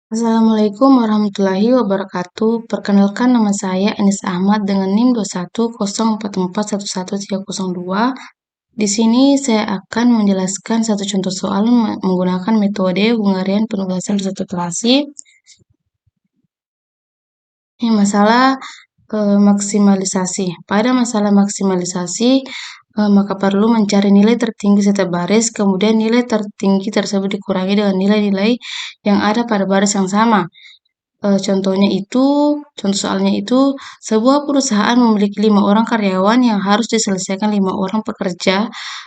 Assalamualaikum warahmatullahi wabarakatuh. Perkenalkan, nama saya Enis Ahmad dengan NIM 210414113002. Di sini saya akan menjelaskan satu contoh soal menggunakan metode Hungarian penugasan satu terasi. Ini masalah maksimalisasi. Pada masalah maksimalisasi, maka perlu mencari nilai tertinggi setiap baris, kemudian nilai tertinggi tersebut dikurangi dengan nilai-nilai yang ada pada baris yang sama. Contoh soalnya itu, sebuah perusahaan memiliki 5 orang karyawan yang harus diselesaikan 5 orang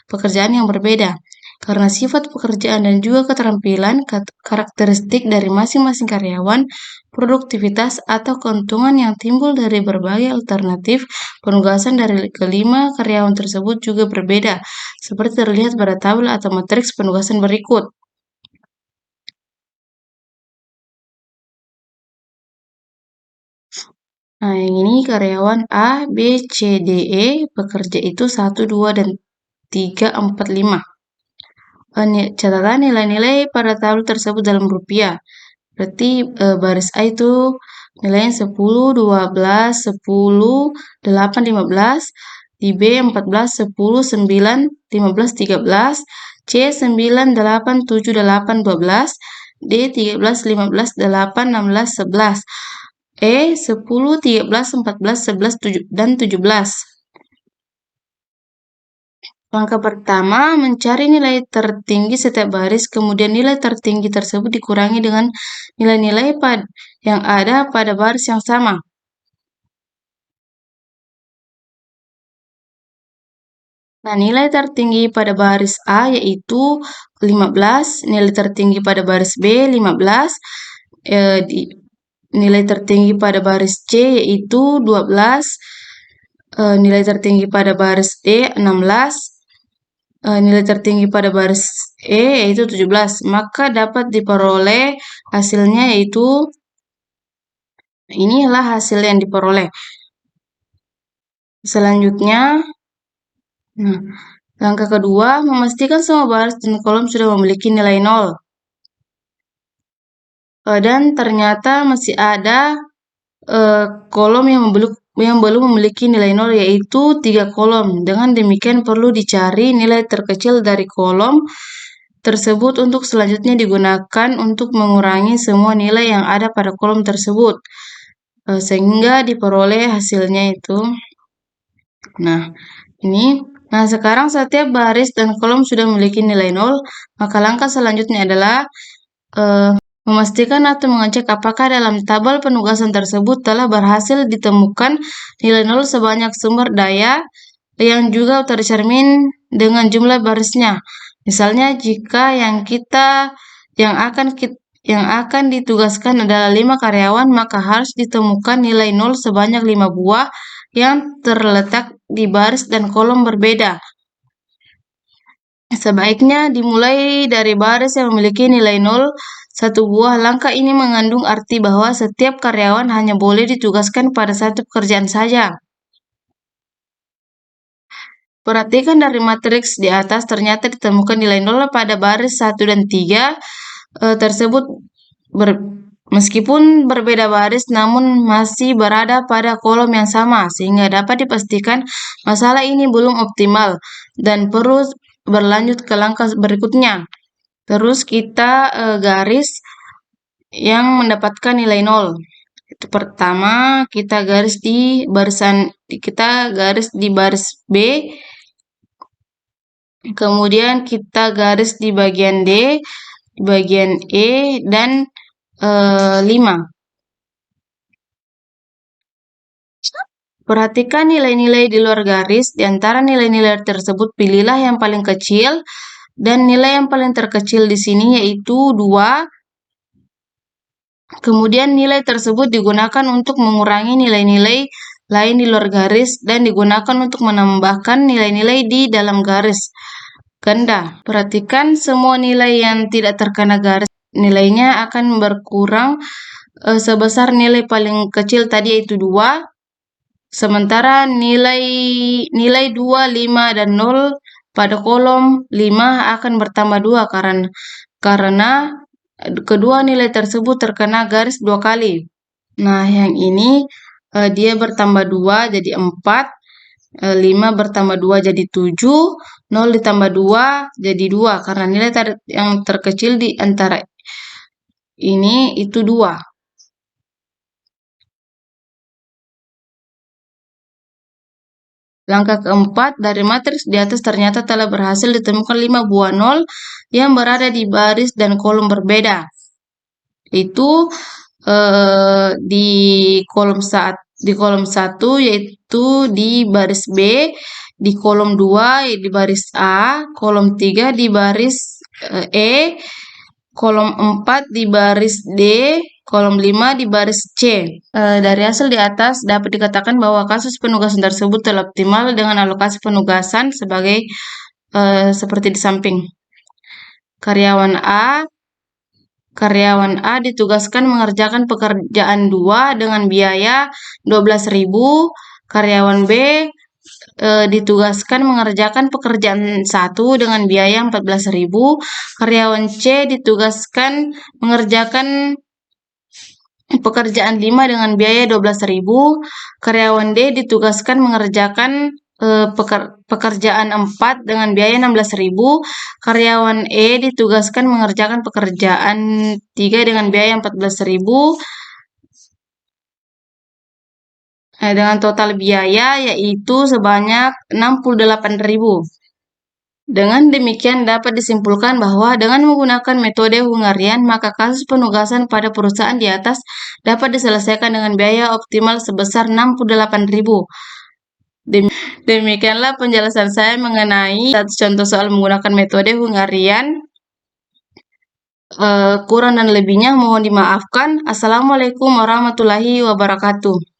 pekerjaan yang berbeda. Karena sifat pekerjaan dan juga keterampilan, karakteristik dari masing-masing karyawan, produktivitas atau keuntungan yang timbul dari berbagai alternatif penugasan dari kelima karyawan tersebut juga berbeda, seperti terlihat pada tabel atau matriks penugasan berikut. Nah, yang ini karyawan A, B, C, D, E, pekerja itu 1, 2, dan 3, 4, 5. Catatan nilai-nilai pada tabel tersebut dalam rupiah. Berarti baris A itu nilainya 10, 12, 10, 8, 15. Di B 14, 10, 9, 15, 13. C 9, 8, 7, 8, 12. D 13, 15, 8, 16, 11. E 10, 13, 14, 11, 7, dan 17. Langkah pertama, mencari nilai tertinggi setiap baris, kemudian nilai tertinggi tersebut dikurangi dengan nilai-nilai yang ada pada baris yang sama. Nah, nilai tertinggi pada baris A yaitu 15, nilai tertinggi pada baris B 15, nilai tertinggi pada baris C yaitu 12, nilai tertinggi pada baris D 16, nilai tertinggi pada baris E yaitu 17. Maka dapat diperoleh hasilnya yaitu inilah hasil yang diperoleh. Selanjutnya, nah, langkah kedua, memastikan semua baris dan kolom sudah memiliki nilai 0. Dan ternyata masih ada kolom yang belum memiliki nilai 0, yaitu 3 kolom. Dengan demikian perlu dicari nilai terkecil dari kolom tersebut untuk selanjutnya digunakan untuk mengurangi semua nilai yang ada pada kolom tersebut. Sehingga diperoleh hasilnya itu. Nah, sekarang setiap baris dan kolom sudah memiliki nilai 0, maka langkah selanjutnya adalah memastikan atau mengecek apakah dalam tabel penugasan tersebut telah berhasil ditemukan nilai 0 sebanyak sumber daya yang juga tercermin dengan jumlah barisnya. Misalnya jika yang akan ditugaskan adalah 5 karyawan, maka harus ditemukan nilai 0 sebanyak 5 buah yang terletak di baris dan kolom berbeda. Sebaiknya dimulai dari baris yang memiliki nilai 0, 1 buah. Langkah ini mengandung arti bahwa setiap karyawan hanya boleh ditugaskan pada satu pekerjaan saja. Perhatikan dari matriks di atas, ternyata ditemukan nilai 0 pada baris 1 dan 3 tersebut meskipun berbeda baris namun masih berada pada kolom yang sama, sehingga dapat dipastikan masalah ini belum optimal dan perlu berlanjut ke langkah berikutnya. Terus kita garis yang mendapatkan nilai 0. Itu pertama kita garis di baris B, kemudian kita garis di bagian D, di bagian E, dan 5. Perhatikan nilai-nilai di luar garis. Di antara nilai-nilai tersebut, pilihlah yang paling kecil, dan nilai yang paling terkecil di sini yaitu 2. Kemudian nilai tersebut digunakan untuk mengurangi nilai-nilai lain di luar garis dan digunakan untuk menambahkan nilai-nilai di dalam garis ganda. Perhatikan semua nilai yang tidak terkena garis, nilainya akan berkurang sebesar nilai paling kecil tadi yaitu 2. Sementara nilai 2, 5, dan 0 pada kolom 5 akan bertambah 2 karena kedua nilai tersebut terkena garis 2 kali. Nah, yang ini dia bertambah 2 jadi 4, 5 bertambah 2 jadi 7, 0 ditambah 2 jadi 2, karena nilai yang terkecil di antara ini itu 2. Langkah keempat, dari matriks di atas ternyata telah berhasil ditemukan 5 buah 0 yang berada di baris dan kolom berbeda. Itu di kolom 1 yaitu di baris B, di kolom 2 di baris A, kolom 3 di baris E, kolom 4 di baris D, kolom 5 di baris C. Dari hasil di atas dapat dikatakan bahwa kasus penugasan tersebut telah optimal dengan alokasi penugasan sebagai seperti di samping. Karyawan A ditugaskan mengerjakan pekerjaan 2 dengan biaya 12.000. Karyawan B ditugaskan mengerjakan pekerjaan 1 dengan biaya 14.000. Karyawan C ditugaskan mengerjakan pekerjaan 5 dengan biaya 12.000. Karyawan D ditugaskan mengerjakan pekerjaan 4 dengan biaya 16.000. Karyawan E ditugaskan mengerjakan pekerjaan 3 dengan biaya 14.000. Dengan total biaya yaitu sebanyak 68.000. Dengan demikian dapat disimpulkan bahwa dengan menggunakan metode Hungarian, maka kasus penugasan pada perusahaan di atas dapat diselesaikan dengan biaya optimal sebesar 68.000. Demikianlah penjelasan saya mengenai satu contoh soal menggunakan metode Hungarian. Kurang dan lebihnya mohon dimaafkan. Assalamualaikum warahmatullahi wabarakatuh.